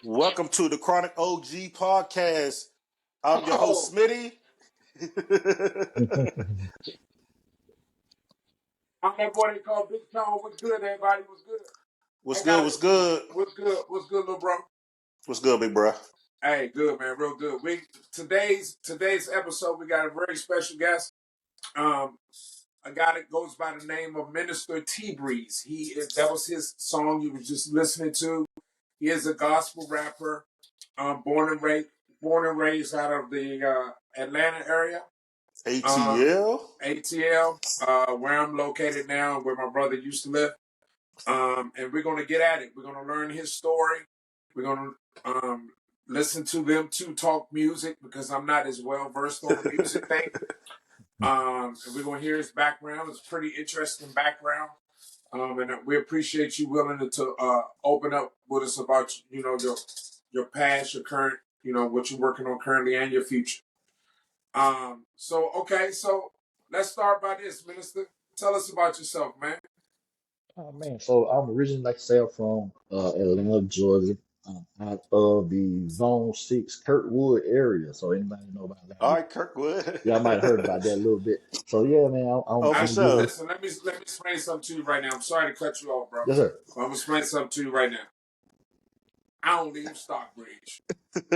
Welcome to the Chronic OG podcast. I'm your host, Oh, Smitty. I'm that boy they call Big Tone. What's good, everybody? What's good? What's I good? got What's it. good? What's good? What's good, little bro? What's good, big bro? Hey, good man, real good. We today's episode, we got a very special guest. A guy that goes by the name of Minister T Breeze. That was his song you was just listening to. He is a gospel rapper, born and raised out of the Atlanta area. ATL? ATL, where I'm located now, where my brother used to live. And we're going to get at it. We're going to learn his story. We're going to listen to them two talk music because I'm not as well versed on the music thing. And we're going to hear his background. It's a pretty interesting background. And we appreciate you willing to open up with us about your past, your current, what you're working on currently, and your future. So let's start by this, Minister. Tell us about yourself, man. Oh man, so I'm originally, like I say, I'm from Atlanta, Georgia, out of the Zone 6 Kirkwood area. So anybody know about All Atlanta? right, Kirkwood. Yeah, I might have heard about that a little bit. So yeah, man, Oh, for I, I'm really, sure. listen, let me explain something to you right now. I'm sorry to cut you off, bro. yes sir. But I'm gonna explain something to you right now. I don't leave Stockbridge.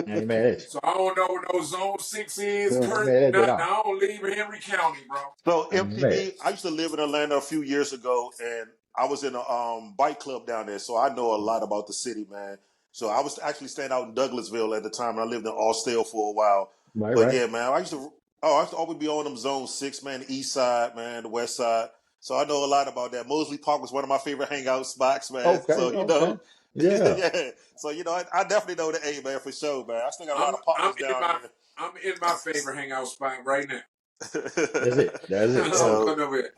I ain't mad at So I don't know what no zone six is, you. I ain't Kurt. mad at you at Nothing. all. I don't leave Henry County, bro. So, I ain't mad. MTV, I used to live in Atlanta a few years ago, and I was in a bike club down there, so I know a lot about the city, man. So I was actually staying out in Douglasville at the time, and I lived in Austell for a while. Right, But right. yeah, man, I used to always be on them Zone 6, man, the east side, man, the west side. So I know a lot about that. Mosley Park was one of my favorite hangout spots, man. Okay, So, okay. Yeah. yeah. So, I definitely know the A, man, for sure, man. I still got a lot I'm of I'm partners in down my I'm in my favorite hangout spot right now. That's there. it. That's it. I'm So So, putting over here.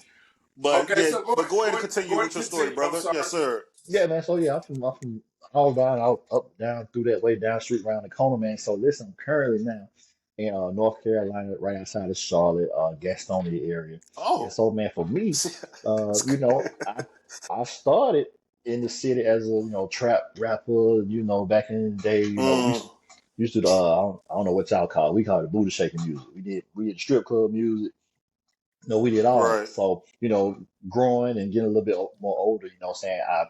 but Okay, yeah, so go but ahead, go ahead go and ahead, continue go ahead, with your story, continue. I'm brother. Yes, sorry. sir. yeah, man. So yeah, I'm from all down, out, up, down, through that way, down street, around the corner, man. So listen, I'm currently now in North Carolina, right outside of Charlotte, Gastonia area. And Oh, so, man, for me, see, I started in the city as a trap rapper. Back in the day, mm, used to I don't know what y'all call it. We call it booty shaking music. We did strip club music. We did all that. right. So, growing and getting a little bit more older, what I'm saying, I've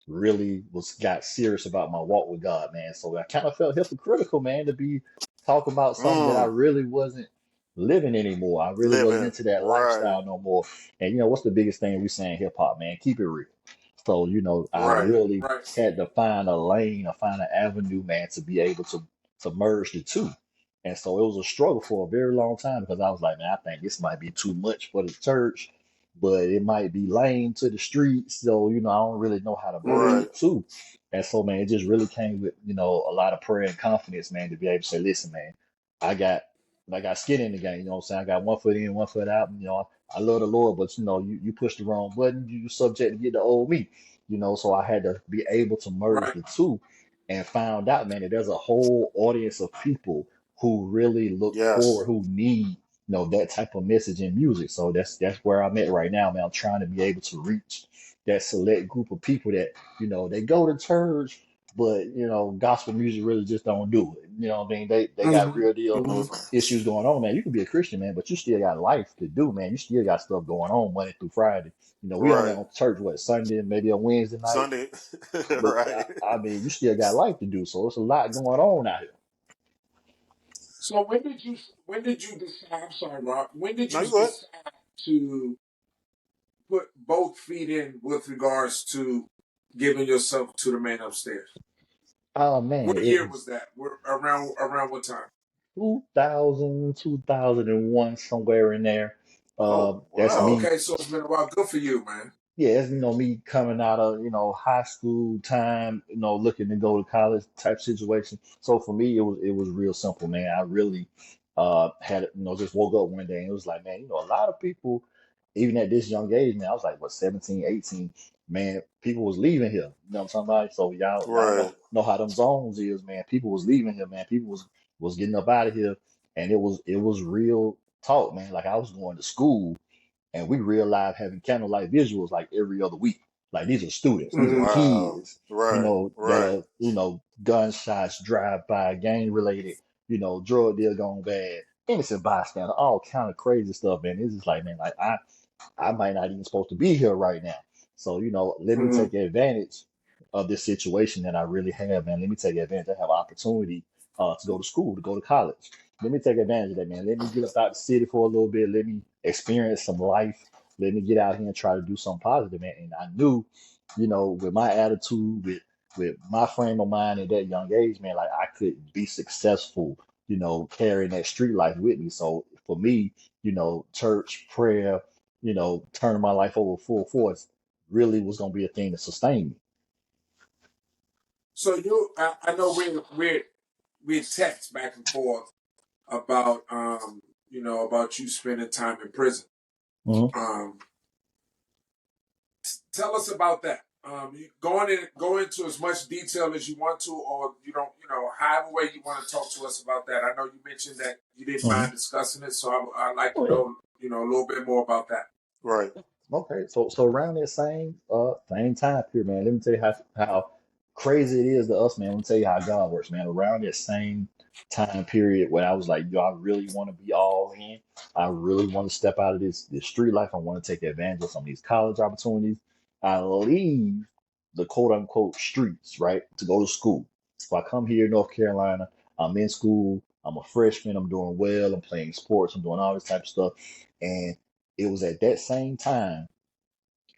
really got serious about my walk with God, man. So I kind of felt hypocritical, man, to be talking about something that I Mm, really wasn't living anymore. I really wasn't living, into that right, lifestyle no more. And what's the biggest thing we say in hip hop, man? Keep it real. So, I Right, really right. had to find a lane or find an avenue, man, to be able to merge the two. And so it was a struggle for a very long time because I was like, man, I think this might be too much for the church, but it might be lame to the streets. So, I don't really know how to merge the right. two. And so, man, it just really came with, a lot of prayer and confidence, man, to be able to say, listen, man, I got I got skin in the game, you know what I'm saying? I got one foot in, one foot out. I love the Lord, but you push the wrong button, you subject to get the old me. So I had to be able to merge Right. the two and found out, man, that there's a whole audience of people who really look forward, Yes, who need, that type of message in music. So that's where I'm at right now, man. I'm trying to be able to reach that select group of people that, they go to church, but gospel music really just don't do it. You know what I mean? They got Mm-hmm. real deal Mm-hmm. issues going on, man. You can be a Christian, man, but you still got life to do, man. You still got stuff going on Monday through Friday. We only right. on church what Sunday, maybe a Wednesday night, Sunday, but right. I mean, you still got life to do. So it's a lot going on out here. So when did you decide? I'm sorry, Rob. When did No, you you good. decide to put both feet in with regards to giving yourself to the man upstairs? Oh man, What it year was was that? Around what time? 2000, 2001, somewhere in there. Oh, That's oh, Wow. me. okay. So it's been a while. Good for you, man. Yeah, it's me coming out of high school time, looking to go to college type situation. So for me, it was real simple, man. I really had just woke up one day and it was like, man, a lot of people, even at this young age, man, I was like, what, 17, 18, man, people was leaving here. You know what I'm talking about? So y'all Right. know how them zones is, man. People was leaving here, man. People was getting up out of here, and it was real talk, man. Like I was going to school and we real live having candlelight visuals like every other week. Like these are students, these are Mm-hmm. Wow. kids, Right. that Right. are, gunshots, drive-by, gang-related, drug deal gone bad, innocent bystander, all kind of crazy stuff, man. It's just like, man, like I might not even supposed to be here right now. So, let me Mm-hmm. take advantage of this situation that I really have, man. Let me take advantage. I have opportunity to go to school, to go to college. Let me take advantage of that, man. Let me get up out the city for a little bit. Let me experience some life. Let me get out here and try to do something positive, man. And I knew, with my attitude, with my frame of mind at that young age, man, like I could be successful, carrying that street life with me. So for me, church, prayer, turning my life over full force really was going to be a thing to sustain me. So I know we text back and forth about about you spending time in prison. Mhm. Tell us about that. You go into as much detail as you want to, or you don't, however way you want to talk to us about that. I know you mentioned that you didn't Mhm. mind discussing it, so I'd like to Oh, yeah. know, a little bit more about that. Right. Okay, so around that same time period, man. Let me tell you how crazy it is to us, man. Let me tell you how God works, man. Around that same time period when I was like, yo, I really want to be all in. I really want to step out of this street life. I want to take advantage of some of these college opportunities. I leave the quote unquote streets, right, to go to school. So I come here, North Carolina. I'm in school. I'm a freshman. I'm doing well. I'm playing sports. I'm doing all this type of stuff, and it was at that same time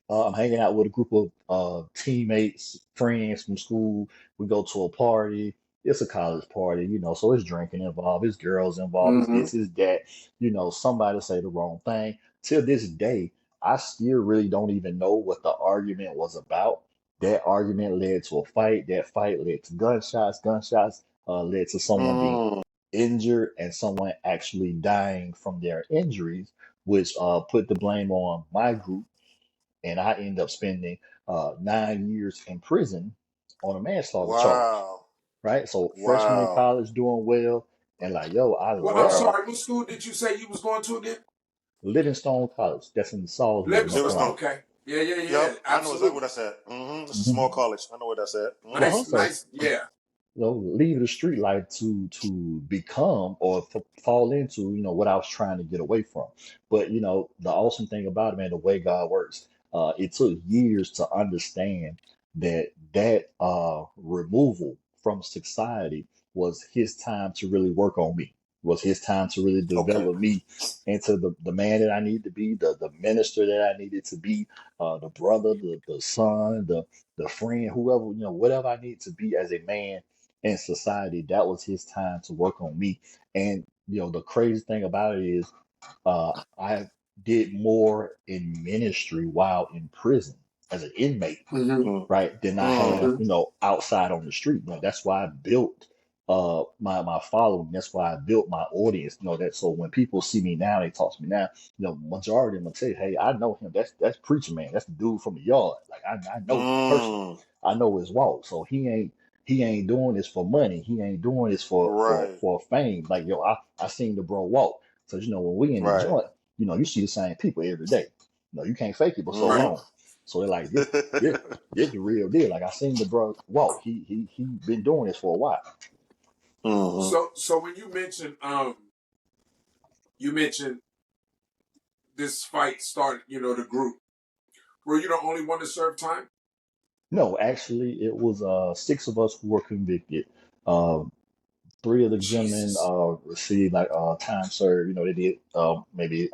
I'm hanging out with a group of teammates, friends from school. We go to a party. It's a college party, so it's drinking involved, it's girls involved, it's Mm-hmm. this, it's that. Somebody say the wrong thing. Till this day, I still really don't even know what the argument was about. That argument led to a fight. That fight led to gunshots. Gunshots led to someone being Mm. injured and someone actually dying from their injuries, which put the blame on my group, and I end up spending 9 years in prison on a manslaughter charge. Wow. Right, so freshman in Wow. college, doing well, and like, yo, I Well, I'm love Wow. sorry. What school did you say you was going to again? Livingstone College. That's in Salisbury, North Livingstone. Carolina. Livingstone. Okay. Yeah. Yep. I know exactly where Absolutely. that's at. It's a Hmm. small college. I know where that's at. Uh-huh. So Nice. Yeah. leave the street life to become or fall into what I was trying to get away from. But the awesome thing about it, man, the way God works, it took years to understand that removal from society was His time to really work on me, was His time to really Okay. develop me into the man that I needed to be, the minister that I needed to be, the brother, the son, the friend, whoever, whatever I need to be as a man in society. That was His time to work on me. And the crazy thing about it is, I did more in ministry while in prison as an inmate, Mm-hmm. Mm. right, than I Mm. have, Mm-hmm. outside on the street. That's why I built my following. That's why I built my audience. That so when people see me now, they talk to me now. Majority of them will say, "Hey, I know him. That's preacher man. That's the dude from the yard. Like I know him personally. Mm. I know his walk. So he ain't doing this for money. He ain't doing this for for Right. for fame. Like I seen the bro walk. So when we in the Right. joint, you see the same people every day. You can't fake it but so Right. Mm-hmm. long. So they're like, this the real deal. Like I seen the bro walk. He been doing this for a while. Mm-hmm. So when you mentioned this fight started, the group. Were you the only one to serve time? No, actually, it was six of us who were convicted. Um, Three of the gentlemen Jesus. received like time served. They did maybe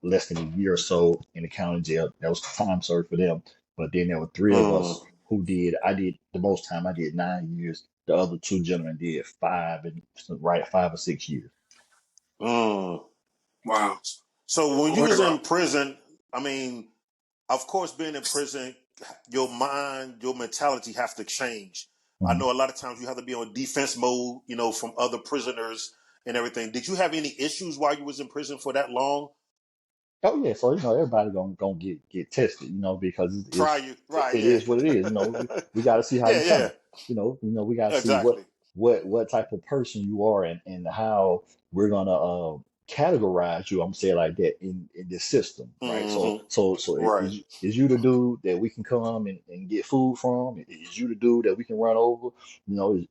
less than a year or so in the county jail. That was time served for them. But then there were three of Mm. us who did. I did the most time. I did 9 years. The other two gentlemen did 5 or 6 years. Mm. Wow. So when you Go ahead, was in Rob. prison, I mean, of course, being in prison, your mind, your mentality have to change. I Mhm. know a lot of times you have to be on defense mode, from other prisoners and everything. Did you have any issues while you was in prison for that long? Oh yeah, so everybody gonna get tested, because Try you, right? it Yeah, is what it is. We got to see how you yeah, turn. We got to see exactly. what type of person you are, and how we're gonna categorize you, I'm gonna say it like that, in this system, right? So Mm-hmm. Right. is you the dude that we can come and get food from? Is you the dude that we can run over?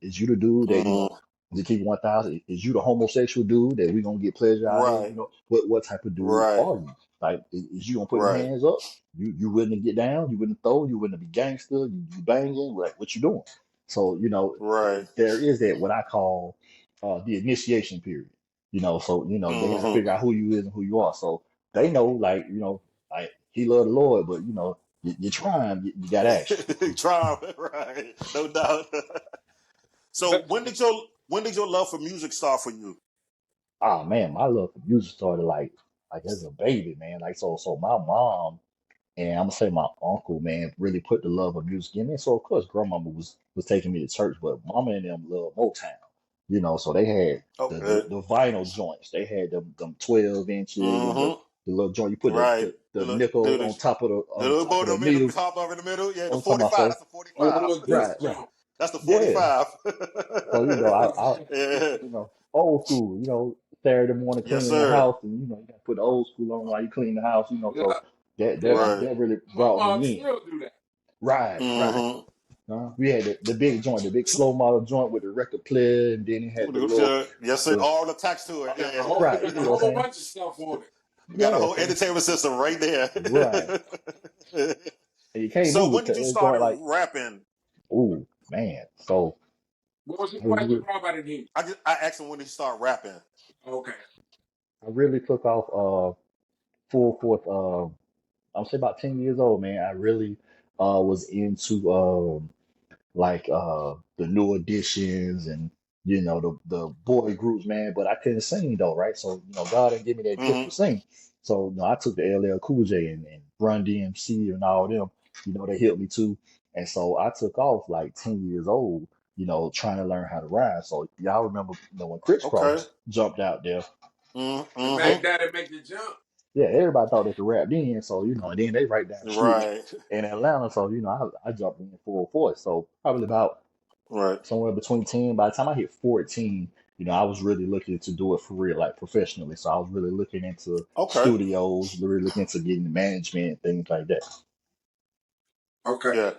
Is you the dude that, Mm-hmm. to keep 1,000, is you the homosexual dude that we gonna get pleasure out of? Right. What type of dude Right. are you? Like, is you gonna put them Right. hands up? You willing to get down? You willing to throw? You willing to be gangster? You banging? Like, what you doing? So, Right. there is that what I call the initiation period. So they got to Mm-hmm. figure out who you is and who you are. So they know, like, like he love the Lord, but you're trying, you got action. Try, right? No doubt. So when did your love for music start for you? Oh man, my love for music started like as a baby, man. Like, so my mom and I'm gonna say my uncle, man, really put the love of music in me. So of course, grandmama was taking me to church, but mama and them love Motown. So they had Okay. the vinyl joints. They had them 12 inches and Mm-hmm. the little joint. You put Right. the nickel The on little top boat of the in the middle, needle. top of in the middle. Yeah, the I'm talking about 45. That's so the 45. Oh, this right, right. jump. That's the Yeah. 45. So I Yeah. old school. Saturday morning Yes, cleaning the sir. house, and you got to put the old school on while you clean the house. So Yeah, that that yeah. Right. that really My brought mom me in. still do that. Right, right. Mm-hmm. We had the big joint, the big slow model joint with the record player, and then it had the little, Yes, sir. the All attached to it. Got right. got You a know what I'm whole saying? bunch of stuff on it. Got a Yeah. whole So entertainment system right there. right, and you can't So move when it did because you it's start going like, rapping? ooh man. So What was your I, re- question, Rob? I didn't hear you. I asked him when did he start rapping. Okay. I really took off full force. I'm say about 10 years old, man. I really was into like the new editions and the boy groups, man. But I couldn't sing though, right? So God didn't give me that gift Mm-hmm. to sing. So I took the LL Cool J and Run DMC and all them. They helped me too. And so I took off like 10 years old. Trying to learn how to ride. So y'all remember, when Okay. Crisscross jumped out there. And Mm-hmm. back that and make the jump. Yeah, everybody thought they could rap then. So and then they right down the street Right. in Atlanta. So I jumped in full force. So probably about Right. somewhere between 10. By the time I hit 14, I was really looking to do it for real, like professionally. So I was really looking into Okay. studios, really looking into getting management, things like that. Okay. Yeah.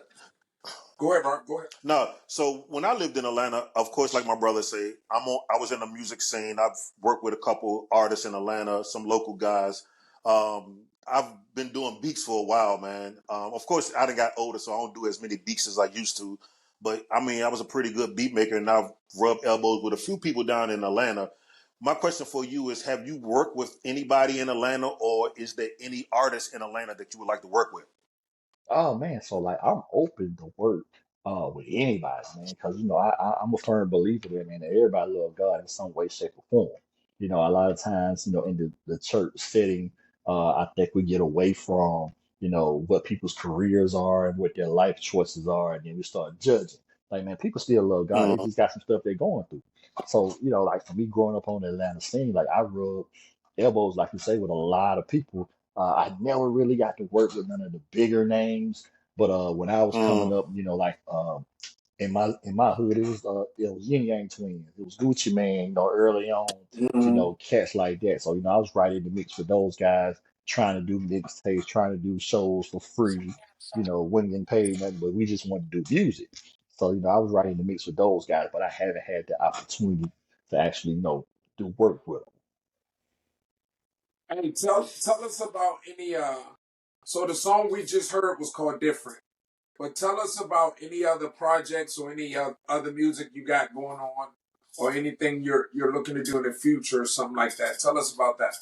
Go ahead, Rob. Go ahead. No, so when I lived in Atlanta, of course, like my brother say, I was in the music scene. I've worked with a couple artists in Atlanta, some local guys. I've been doing beats for a while, man. Of course, I done got older, so I don't do as many beats as I used to. But I mean, I was a pretty good beat maker, and I've rubbed elbows with a few people down in Atlanta. My question for you is: have you worked with anybody in Atlanta, or is there any artist in Atlanta that you would like to work with? Oh man, so like I'm open to work with anybody, man, because I'm a firm believer that, man, that everybody love God in some way, shape, or form. A lot of times, in the church setting, I think we get away from what people's careers are and what their life choices are, and then we start judging. Like, man, people still love God. They Mm, just got some stuff they're going through. So like for me, growing up on the Atlanta scene, like I rubbed elbows, like you say, with a lot of people. I never really got to work with none of the bigger names, but when I was coming mm, up, like in my hood, it was Yin Yang Twins, it was Gucci Man, early on, Mm-hmm. cats like that. So I was right in the mix with those guys, trying to do mixtapes, trying to do shows for free. Wasn't getting paid nothing, but we just wanted to do music. So I was right in the mix with those guys, but I haven't had the opportunity to actually do work with them. Hey, tell us about any so the song we just heard was called Different. But tell us about any other projects or any other music you got going on or anything you're looking to do in the future or something like that. Tell us about that.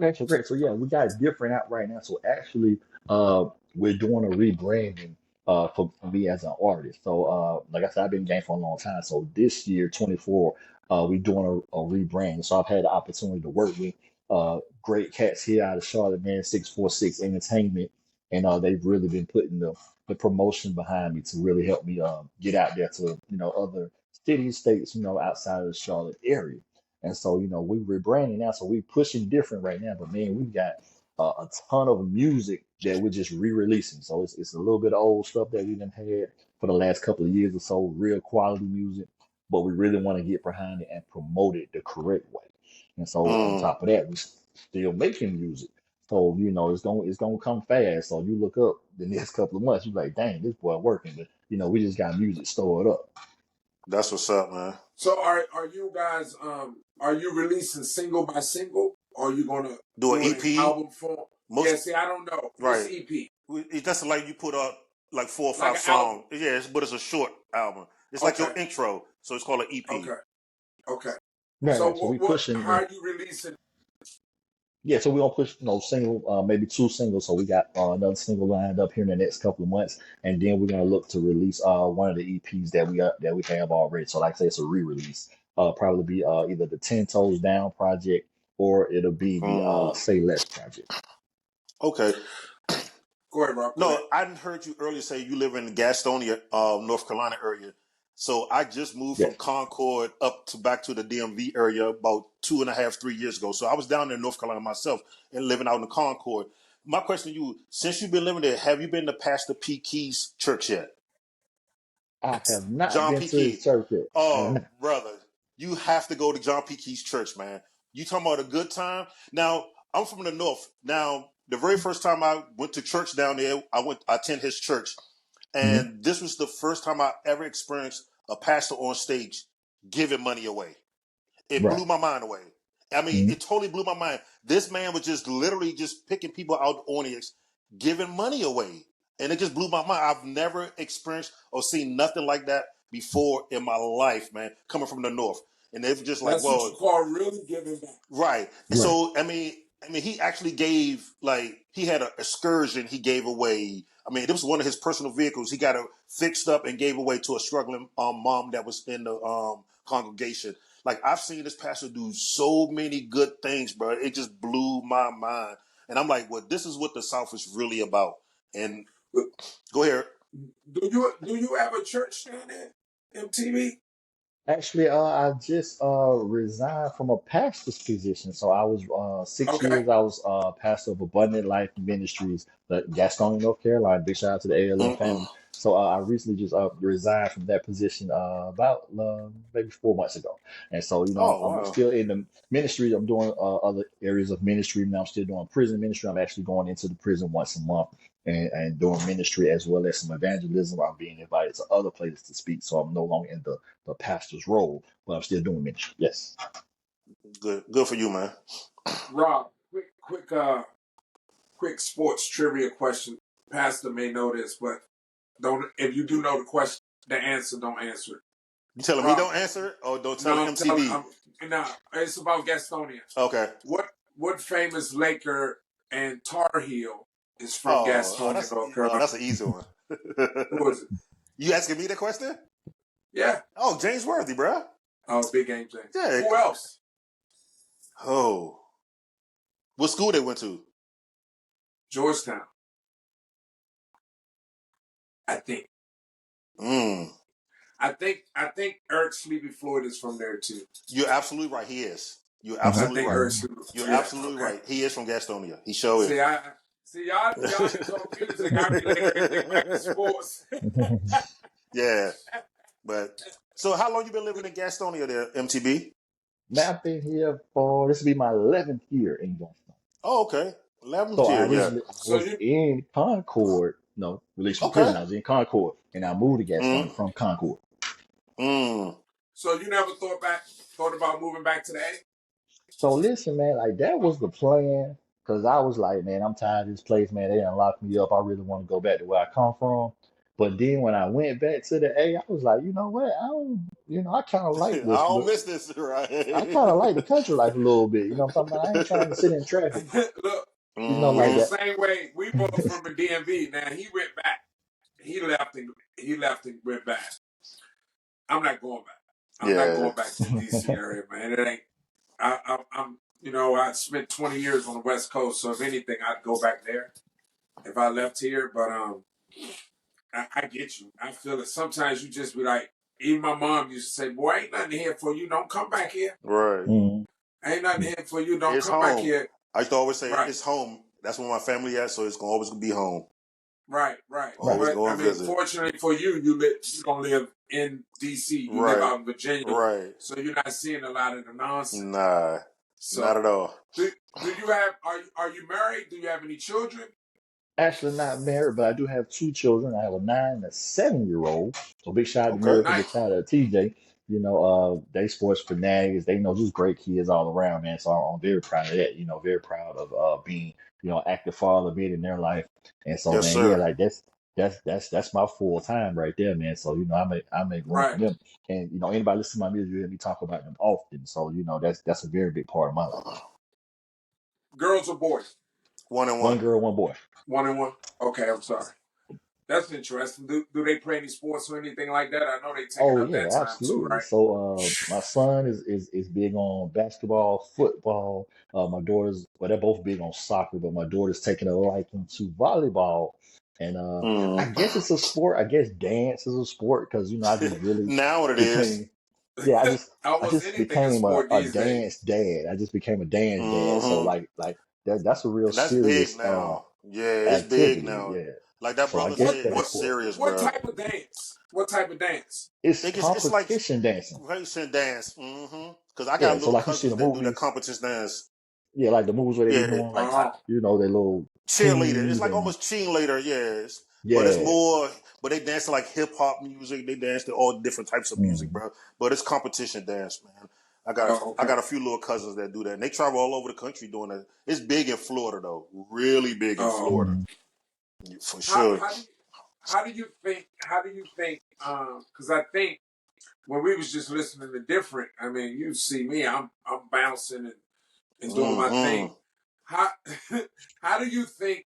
Okay, so great. So yeah, we got different out right now. So actually, we're doing a rebranding for me as an artist. So like I said, I've been in the game for a long time. So this year, 24, we're doing a rebrand. So I've had the opportunity to work with great cats here out of Charlotte, man, 646 Entertainment, and they've really been putting the promotion behind me to really help me get out there to other cities, states, outside of the Charlotte area. And so, we rebranding now, so we pushing different right now. But man, we've got a ton of music that we're just re-releasing. So it's a little bit of old stuff that we done had for the last couple of years or so, real quality music. But we really want to get behind it and promote it the correct way. And so on Mm, top of that, we still making music. So it's gonna come fast. So you look up the next couple of months, you're like, dang, this boy working. But we just got music stored up. that's what's up, man. So are you guys are you releasing single by single, or are you gonna Do an do it in EP. album form? Yeah, Most see, I don't know. What's right. EP? That's like you put up like 4 or Like 5 an album. songs. Yeah, but it's a short album. It's like your Okay, intro, so it's called an EP. okay, okay. Right, So right. So we what pushing. how are you releasing? Yeah, so we're gonna push, single, maybe two singles. So we got another single lined up here in the next couple of months, and then we're gonna look to release one of the EPs that we have already. So like I say, it's a re-release. Probably be either the Ten Toes Down project or it'll be the Mm, Say Less project. okay. Go ahead, Rob. Go ahead. No, I heard you earlier say you live in the Gastonia, North Carolina area. So I just moved from Yes. Concord up to back to the DMV area about 2.5, 3 years ago. So I was down there in North Carolina myself and living out in the Concord. My question to you, since you've been living there, have you been to Pastor P. Key's church yet? I have not John been P. to his Key. church yet. I have Oh, not. brother, you have to go to John P. Key's church, man. You talking about a good time? Now, I'm from the north. Now, the very first time I went to church down there, I attend his church. Hmm. And this was the first time I ever experienced a pastor on stage giving money away. It Right. blew my mind away. I mean, Hmm. it totally blew my mind. This man was just literally just picking people out of the audience, giving money away. And it just blew my mind. I've never experienced or seen nothing like that before in my life, man, coming from the north. And they were just like, That's what you well, call really giving back. right. And Right. so, I mean, he actually gave he had an excursion he gave away. I mean, it was one of his personal vehicles. He got it fixed up and gave away to a struggling mom that was in the congregation. Like I've seen this pastor do so many good things, bro. It just blew my mind. And I'm like, well, this is what the South is really about. And go ahead. Do you have a church down there, MTV? Actually, I just resigned from a pastor's position. So I was 6 years. Okay. I was pastor of Abundant Life Ministries, Gastonia, North Carolina. Big shout out to the ALM Mm-mm. family. So I recently just resigned from that position about maybe 4 months ago. And so Oh I'm wow. still in the ministry. I'm doing other areas of ministry. Now I'm still doing prison ministry. I'm actually going into the prison once a month and doing ministry as well as some evangelism. I'm being invited to other places to speak. So I'm no longer in the pastor's role, but I'm still doing ministry. Yes. Good for you, man. Rob, quick sports trivia question. Pastor may know this, but don't. If you do know the answer, don't answer it. You telling me Rob, don't answer it or don't tell no, I'm telling. MTV? No, it's about Gastonia. Okay. What famous Laker and Tar Heel is from Oh, Gastonia, North Carolina? that's an easy one. Who is it? You asking me the question? Yeah. Oh, James Worthy, bro. Oh, big game James. Yeah. Who else? Oh, what school they went to? Georgetown. I think. Mm. I think Eric Sleepy Floyd is from there too. You're absolutely right. He is. You're I absolutely think right. Eric Sleepy. You're Yeah. absolutely Okay. right. He is from Gastonia. He sure is. See, y'all can talk music. I relate everything back to sports. Yeah. But so, how long you been living in Gastonia there, MTB? Man, I've been here for this will be my 11th year in Gulfstone. Oh, okay. 11th So year. Yeah. I So was you in Concord, no, released from Okay. prison. I was in Concord, and I moved to Mm. Gastonia from Concord. Mm. so you never thought about moving back to the A? So listen, man, like that was the plan. Cause I was like, man, I'm tired of this place, man. They done locked me up. I really want to go back to where I come from. But then when I went back to the A, I was like, you know what? I kind of I like this. don't miss this, right? I kind of like the country life a little bit. You know what I'm talking about? I ain't trying to sit in traffic, Look, we like the Mm-hmm. that. same way. We both from the DMV. Now he went back. He left and went back. I'm not going back. I'm not Yeah. going back to the DC area, man. It ain't. I'm. I spent 20 years on the West Coast, so if anything, I'd go back there if I left here. But I get you. I feel it. Sometimes you just be like, even my mom used to say, "Boy, ain't nothing here for you. Don't come back here. Right. Mhm. Ain't nothing here for you. Don't It's come back home. here." I used to always say Right, it's home. That's where my family at, so it's gonna always be home. right. Always But go I and mean, visit. fortunately for you, you don't live in DC. You live Right. out in Virginia, Right. so you're not seeing a lot of the nonsense. Nah. Not So, at all. do you have? Are you married? Do you have any children? Actually, not married, but I do have two children. I have a 9 and a 7-year-old. So big shout out to Okay. Miracle, big Nice. shout out to TJ. They sports fanatics. They know just great kids all around, man. So I'm very proud of that. Very proud of being, active father, being in their life. And so, Yes, man, yeah, sir. like that's my full time right there, man. So I make room for Right. them. And anybody listen to my music, you hear me talk about them often. So that's a very big part of my life. Girls or boys? One and One one. girl, one boy. One and one. Okay, I'm sorry. That's interesting. Do they play any sports or anything like that? I know they taking Oh up yeah, that time too, absolutely. right? So my son is big on basketball, football. My daughter's well, they're both big on soccer, but my daughter's taking a liking to volleyball. And I Mm. guess it's a sport. I guess dance is a sport because I just really Now what it is. became yeah, I Almost just anything is became sport a these dance days. dad. I just became a dance dad. So Hmm. that's a real And that's big serious now. Yeah, it's big activity. now. Yeah. Like that So I brother guess What said, that's a it's what sport. serious, what bro. type of dance? What type of dance? It's It's like competition dancing. race and dance. Because I got Yeah, so little like you see cousins the that do that movies, competition dance. yeah, like the movies where they be Yeah, doing like Oh, they little cheerleader. It's teams like and almost cheerleader. Yes, but it's yeah, more. But they dance to like hip hop music. They dance to all different types of music, mm, bro. But it's competition dance, man. I got oh, I okay. got a few little cousins that do that, and they travel all over the country doing that. It's big in Florida though, really big in Oh, Florida mm, for how sure. how do you how do you think because I think when we was just listening to different, I mean, you see me, I'm bouncing and doing my thing. Hmm. How how do you think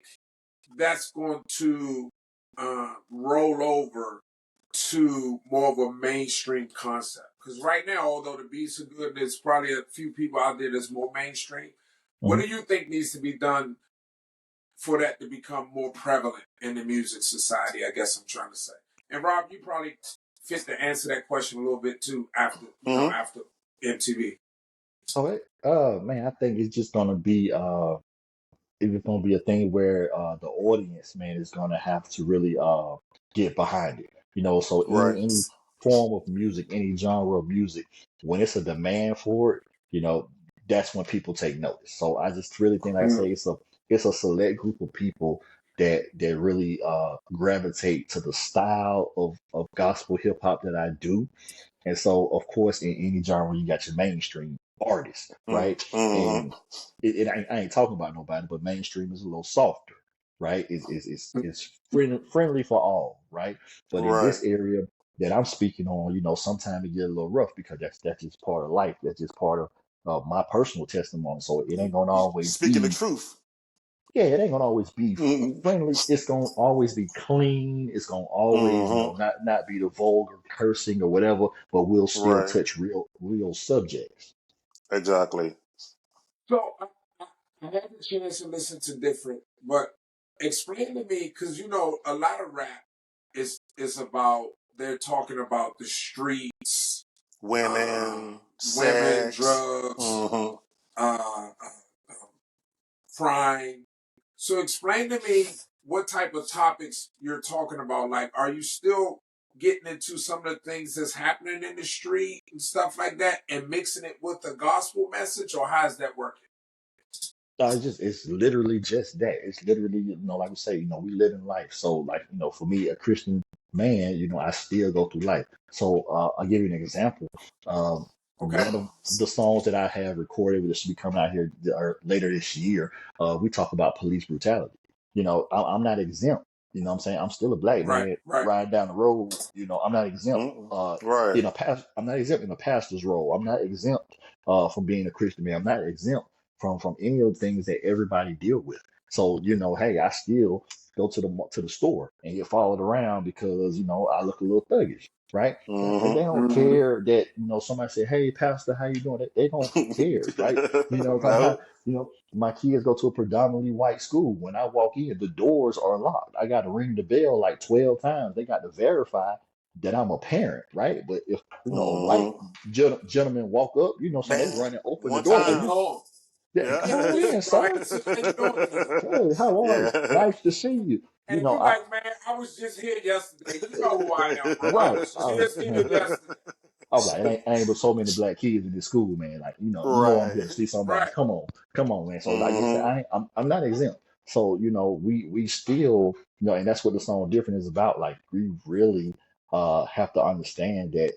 that's going to roll over to more of a mainstream concept? Because right now, although the beats are good, there's probably a few people out there that's more mainstream. What mm. do you think needs to be done for that to become more prevalent in the music society? I guess I'm trying to say. And Rob, you probably fit to answer that question a little bit too after Hmm. after MTV. So man, I think it's just gonna be it's gonna be a thing where the audience, man, is gonna have to really get behind it. So Right. any form of music, any genre of music, when it's a demand for it, that's when people take notice. So I just really think, like I say, Mm, it's a select group of people that really gravitate to the style of gospel hip hop that I do. And so, of course, in any genre, you got your mainstream artists, right? Mm-hmm. And I ain't talking about nobody, but mainstream is a little softer, right? It's friendly for all, right? But in Right. this area that I'm speaking on, sometimes it get a little rough because that's just part of life. That's just part of my personal testimony. So it ain't gonna always Speaking the be, truth. yeah, it ain't gonna always be Mm-hmm. friendly. It's gonna always be clean. It's gonna always, not be the vulgar cursing or whatever, but we'll still Right. touch real subjects. Exactly. So I had the chance to listen to different, but explain to me because a lot of rap is about they're talking about the streets, Women, women, sex. drugs, Mm-hmm. crime. So explain to me what type of topics you're talking about. Like, are you still getting into some of the things that's happening in the street and stuff like that and mixing it with the gospel message, or how's that working? It's literally just that. It's literally, like we say, we live in life. So, like, for me, a Christian man, I still go through life. So, I'll give you an example. Okay. One of the songs that I have recorded that should be coming out here or later this year, we talk about police brutality. I'm not exempt. What I'm saying? I'm still a black Right, man right. riding down the road. I'm not exempt. Mm-hmm. Right. I'm not exempt in a pastor's role. I'm not exempt from being a Christian man. I'm not exempt from any of the things that everybody deal with. So hey, I still go to the store and get followed around because I look a little thuggish, right? And they Mm-hmm. don't Mm-hmm. care that somebody say, "Hey, pastor, how you doing?" They don't care, right? Like how No. my kids go to a predominantly white school. When I walk in, the doors are locked. I got to ring the bell like 12 times. They got to verify that I'm a parent, right? But if a white Mm-hmm. gentleman walk up, so they Man, run and open the one door. Hey, Like, time. home. yeah, Yeah. come on Hey, in, bro, I sir. had to see how you doing today. Hey, how are you? Yeah. Nice to see you. And you I like, man, I was just here yesterday. You know who I am, bro. I right. was just here yesterday. I was like, it ain't but so many black kids in this school, man. Like, I'm Right. here to see somebody. Right. Come on, man. So like you said, Mm-hmm. I'm not exempt. So, we still, and that's what the song Different is about. Like, we really have to understand that,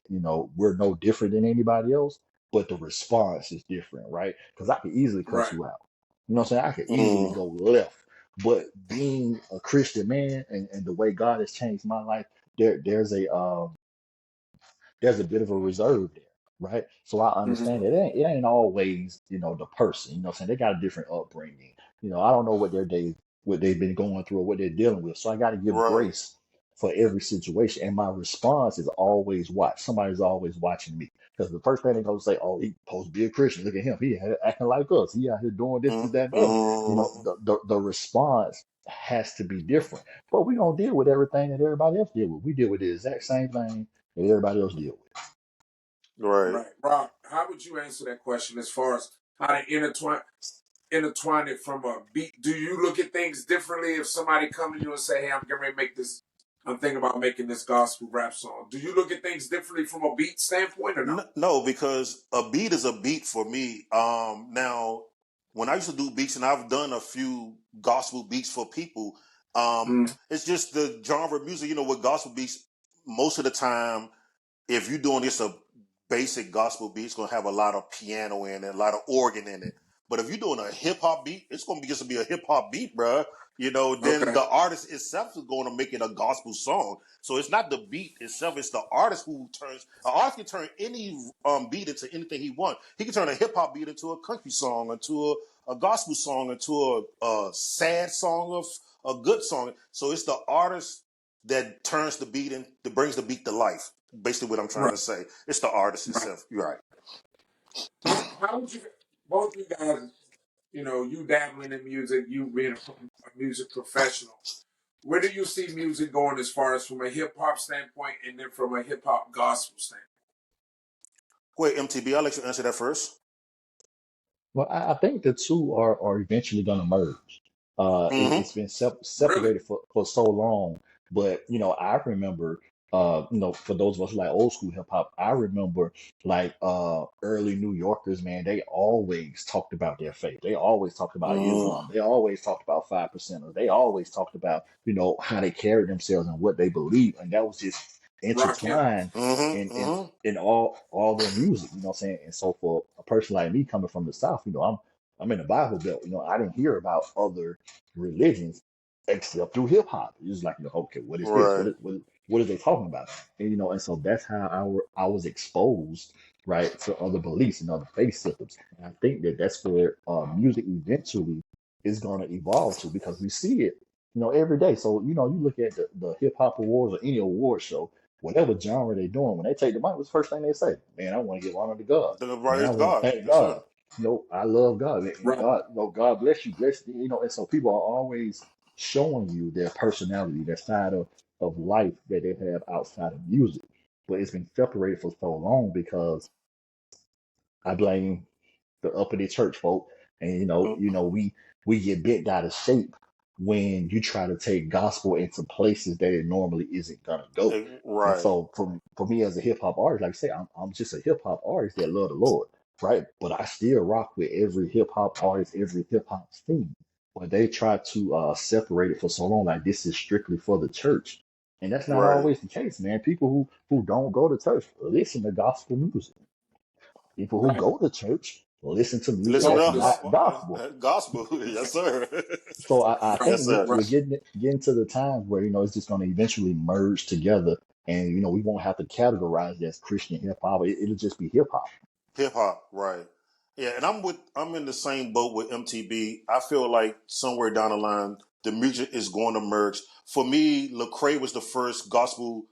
we're no different than anybody else, but the response is different, right? Because I could easily cuss Right. you out. You know what I'm saying? I could easily Mm. go left. But being a Christian man and the way God has changed my life, there's a bit of a reserve there, right? So I Hmm. understand it ain't always, the person, what I'm saying? They got a different upbringing. I don't know what they've been going through or what they're dealing with. So I got to give Right. grace for every situation. And my response is always watch. Somebody's always watching me. Because the first thing they're gonna say, oh, he supposed to be a Christian. Look at him. He acting like us. He out here doing this, this, that, and the other. Mm-hmm. The response has to be different. But we don't deal with everything that everybody else deal with. We deal with the exact same thing that everybody else deal with. Right. Right. Rob, how would you answer that question as far as how to intertwine it from a beat? Do you look at things differently if somebody come to you and say, "Hey, I'm getting ready to make this. I'm thinking about making this gospel rap song." Do you look at things differently from a beat standpoint or no? No, because a beat is a beat for me. Now, when I used to do beats, and I've done a few gospel beats for people, Mm. it's just the genre of music. With gospel beats, most of the time, if you're doing just a basic gospel beat, it's gonna have a lot of piano in it, a lot of organ in it. But if you're doing a hip hop beat, it's gonna be just be a hip hop beat, bruh. Then Okay. the artist itself is going to make it a gospel song. So it's not the beat itself; it's the artist who turns. An artist can turn any beat into anything he wants. He can turn a hip hop beat into a country song, into a gospel song, into a sad song, of a good song. So it's the artist that turns the beat and that brings the beat to life. Basically, what I'm trying Right. to say. It's the artist Right. itself. You're right. How would you both you guys? You dabbling in music, you being a music professional. Where do you see music going as far as from a hip hop standpoint and then from a hip hop gospel standpoint? Wait, MTB, I'll let you answer that first. Well, I think the two are eventually going to merge. It's Mm-hmm. been Really? separated for so long, but I remember, for those of us who like old school hip hop, I remember like early New Yorkers, man, they always talked about their faith. They always talked about Mm-hmm. Islam. They always talked about 5%ers. They always talked about, how they carried themselves and what they believe, and that was just Rakim. intertwined in in Mm-hmm. in all their music, what I'm saying? And so for a person like me coming from the South, I'm in the Bible Belt, I didn't hear about other religions except through hip hop. It's like, okay, what is this? Right. What are they talking about? And and so that's how I was exposed, right, to other beliefs and other faith systems. And I think that that's where music eventually is going to evolve to, because we see it, every day. So, you look at the hip hop awards or any award show, whatever genre they're doing, when they take the mic, what's the first thing they say? Man, I want to give honor to God. The right Man, I is want to God. thank Yes, sir. God. I love God. And Right. God, God bless you, and so people are always showing you their personality, their side of life that they have outside of music. But it's been separated for so long because I blame the uppity church folk, and we get bent out of shape when you try to take gospel into places that it normally isn't gonna go. And Right. so for me as a hip hop artist, like I say, I'm just a hip hop artist that love the Lord, right? But I still rock with every hip hop artist, every hip hop scene. But they try to separate it for so long, like this is strictly for the church. And that's not Right. always the case, man. People who don't go to church listen to gospel music. People who Right. go to church listen to music Listen that's to Focus. not gospel. gospel. Yes, sir. So I Right. think Yes, sir. we're Right. getting to the time where it's just going to eventually merge together, and we won't have to categorize it as Christian hip hop. It'll just be hip hop. Hip hop, right? Yeah, and I'm in the same boat with MTB. I feel like somewhere down the line, the music is going to merge. For me, Lecrae was the first gospel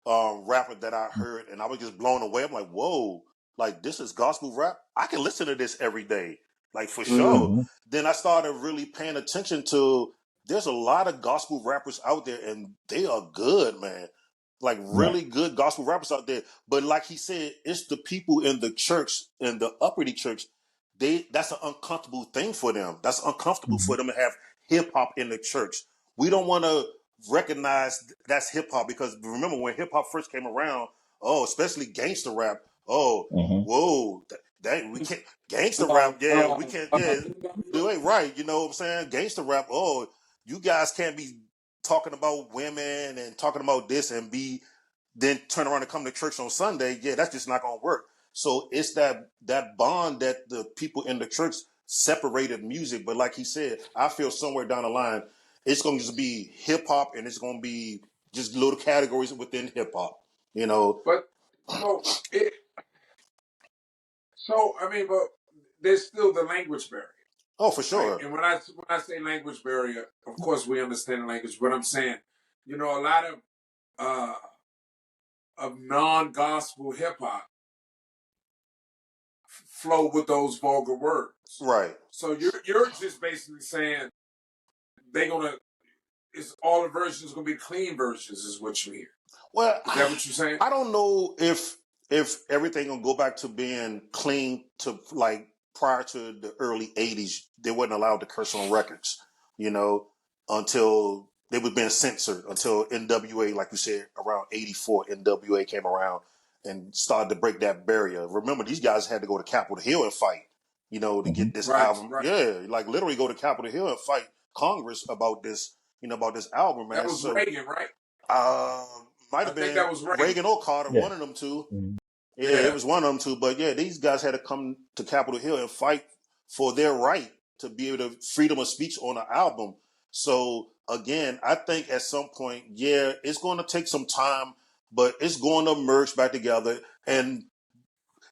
rapper that I heard, and I was just blown away. I'm like, whoa, like this is gospel rap. I can listen to this every day, like for Mm. sure. Hmm. Then I started really paying attention to. There's a lot of gospel rappers out there, and they are good, man. Like Right. really good gospel rappers out there. But like he said, it's the people in the church, in the uppity church, that's an uncomfortable thing for them. That's uncomfortable Hmm. for them to have hip hop in the church. We don't want to recognize that's hip hop, because remember when hip hop first came around, oh, especially gangster rap. Oh, Mm-hmm. whoa, that we can't gangster Uh, rap. Yeah, uh, we can't. Yeah, do it right. You know what I'm saying? Gangster rap. Oh, you guys can't be talking about women and talking about this and be then turn around and come to church on Sunday. Yeah, that's just not gonna work. So it's that bond that the people in the church separated music. But like he said, I feel somewhere down the line it's gonna just be hip hop and it's gonna be just little categories within hip hop. You know. but I mean, but there's still the language barrier, Oh, for right? sure. And when I say language barrier, of course we understand the language, but I'm saying, a lot of non-gospel hip hop flow with those vulgar words. Right. So you're just basically saying they gonna is all the versions gonna be clean versions, is what you hear. Well, Is that what you're saying? I don't know if everything will go back to being clean to like prior to the early '80s. They wasn't allowed to curse on records, you know, until they was being censored. Until NWA, like you said, around '84, NWA came around and started to break that barrier. Remember, these guys had to go to Capitol Hill and fight, you know, to Mm-hmm. get this Right, album. right. Yeah, like literally go to Capitol Hill and fight Congress about this, about this album, That man. was So Reagan, right? uh, might I have think been that was Reagan. Reagan or Carter, Yeah. one of them two. Mm-hmm. Yeah, it Yeah. was one of them two. But yeah, these guys had to come to Capitol Hill and fight for their right to be able to freedom of speech on an album. So again, I think at some point, yeah, it's going to take some time, but it's going to merge back together. And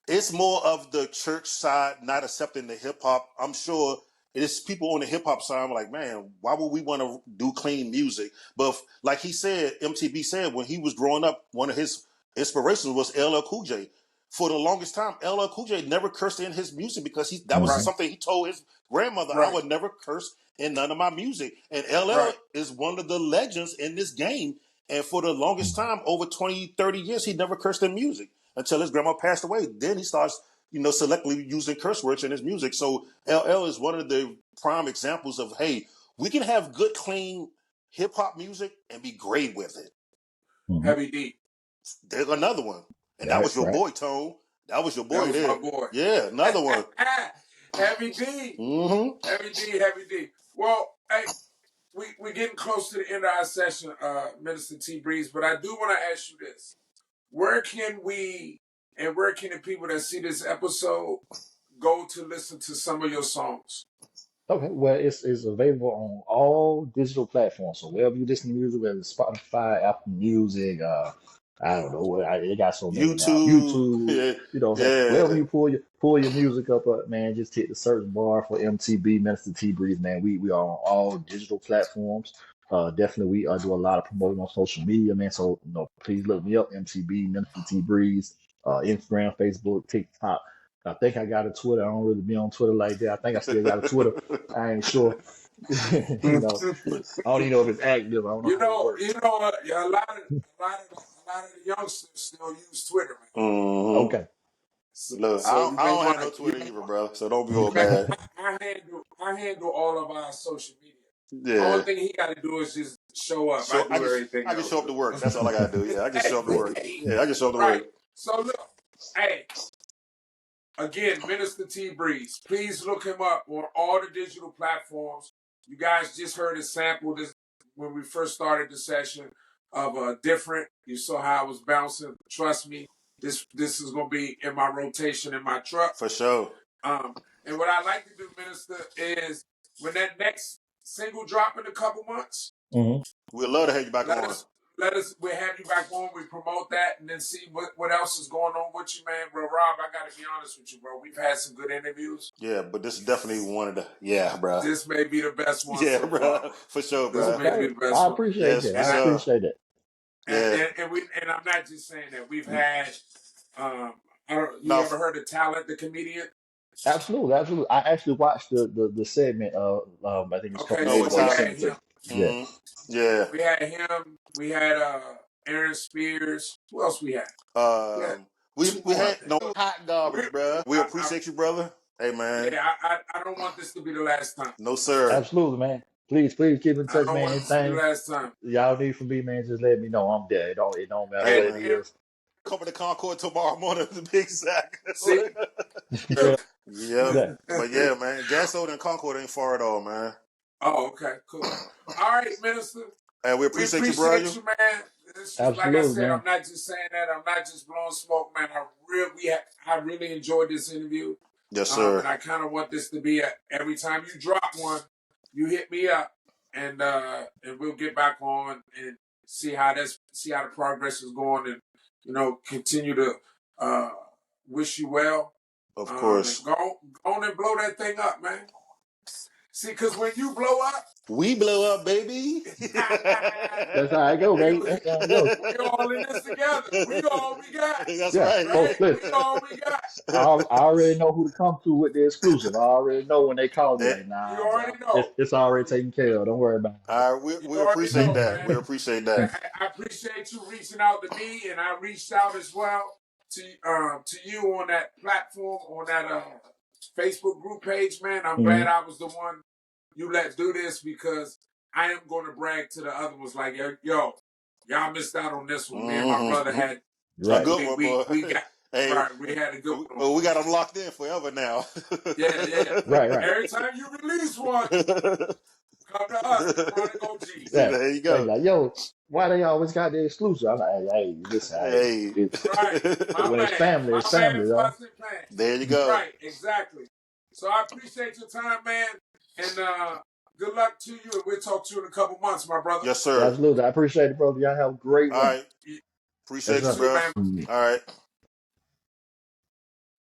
it's more of the church side not accepting the hip hop. I'm sure it is people on the hip hop side like, man, why would we want to do clean music? But like he said, MTB said when he was growing up, one of his inspirations was LL Cool J. For the longest time, LL Cool J never cursed in his music because that was Right, Mm-hmm. something he told his grandmother, I right, would never curse in none of my music. And LL right. is one of the legends in this game. And for the longest time, over 20, 30 years, he never cursed in music until his grandma passed away. Then he starts, selectively using curse words in his music. So LL is one of the prime examples of, hey, we can have good, clean hip hop music and be great with it. Mm-hmm. Heavy D. There's another one. And that Right, was your right. boy, Tone. That was your That boy was my there. boy. Yeah, another one. Heavy D. Mm-hmm. Heavy D, Heavy D. Well, hey, we're getting close to the end of our session, Minister T Breeze, but I do want to ask you this. Where can the people that see this episode go to listen to some of your songs? Okay, well, it's available on all digital platforms. So wherever you listen to music, whether it's Spotify, Apple Music, I don't know, they got so many now. YouTube. YouTube, you know what I'm saying? Wherever Yeah, you pull your music up, man, just hit the search bar for MTB Minister T Breeze, man. We are on all digital platforms. Definitely, we do a lot of promoting on social media, man. So please look me up, MTB Minister T Breeze, Instagram, Facebook, TikTok. I think I got a Twitter. I don't really be on Twitter like that. I think I still got a Twitter. I ain't sure. you know, I don't even know if it's active. I don't know how it works. Yeah, a lot of the youngsters still use Twitter, man. Mm-hmm. Okay. Look, So you I may don't have want no to. You Twitter may either, want. bro. So don't be all Okay. mad. I handle all of our social media. Yeah. Only thing he got to do is just show up. I So do everything I just else. show up to work. That's all I gotta do. Yeah, I just show up to work. Hey, Yeah, I just show up to right. work. So look, hey, again, Minister T Breeze. Please look him up on all the digital platforms. You guys just heard a sample this when we first started the session of different. You saw how I was bouncing. Trust me, this is gonna be in my rotation in my truck. For sure. And what I like to do, Minister, is when that next single drop in a couple months, hmm We'd love to have you back let on. us we'll have you back on. We promote that and then see what else is going on with you, man. Bro, Rob, I gotta be honest with you, bro. We've had some good interviews. Yeah, but this is definitely one of the bro. This may be the best one Yeah, so far. bro. For sure, This bro. may Okay. be the best I one. appreciate Yes, that. for And I I, sure. appreciate that. and, Yeah. and I'm not just saying that. We've had you Now ever heard of Talent the comedian? Absolutely, absolutely. I actually watched the segment. I think it was a couple Okay, know days so what ago. we You time sent had it to him. me. Yeah. Yeah. We had him. We had Aaron Spears. Who else we had? Yeah, We two we more, I had think. no hot garbage, bro. We I, appreciate you, brother. Hey man. yeah, I don't want this to be the last time. No sir. Absolutely, man. Please keep in I touch, don't man. want this to be the Anything last time. y'all need from me, man, just let me know. I'm there. It don't matter Hey And what it man. and is. Coming to Concord tomorrow morning to be exact. See? Yeah, Yep. yeah. But yeah, man, Gas Soda and Concord ain't far at all, man. Oh, okay, cool. All right, Minister. And we We appreciate you, appreciate Brian. you, man. This is, like I Absolutely, said, man. I'm not just saying that. I'm not just blowing smoke, man. I really enjoyed this interview. Yes, sir. And I kind of want this to be every time you drop one, you hit me up, and we'll get back on and see how the progress is going, and continue to wish you well. Of course. And go on and blow that thing up, man. See, because when you blow up, we blow up, baby. That's how I go, baby. That's how I go. we all in this together. We all we got. That's Yeah, right. folks, listen. We all we got. I already know who to come to with the exclusive. I already know when they call me, That, like, nah, You already bro, know. it's already taken care of. Don't worry about it. all right, You we already appreciate know, that. man. We appreciate that. I appreciate you reaching out to me, and I reached out as well to you on that platform, on that Facebook group page, man. I'm glad I was the one you let do this, because I am going to brag to the other ones like, yo, y'all missed out on this one. Me and my brother had A Right. good one, boy. we got Hey, right. We had a good one. well, we got them locked in forever now. Yeah. Right. Every time you release one, come to us, the Chronic OGs. Yeah. There you They go. like, yo, why they always got the exclusive? I'm like, hey, listen, Hey. it's, Right. My when man. it's family, it's My man family, though. Fussy Plan. There you go. Right, exactly. So I appreciate your time, man. And good luck to you. And we'll talk to you in a couple months, my brother. Yes, sir. Absolutely. I appreciate it, brother. Y'all have a great All one. right. Appreciate Yes, you, sir. bro. Man. All right.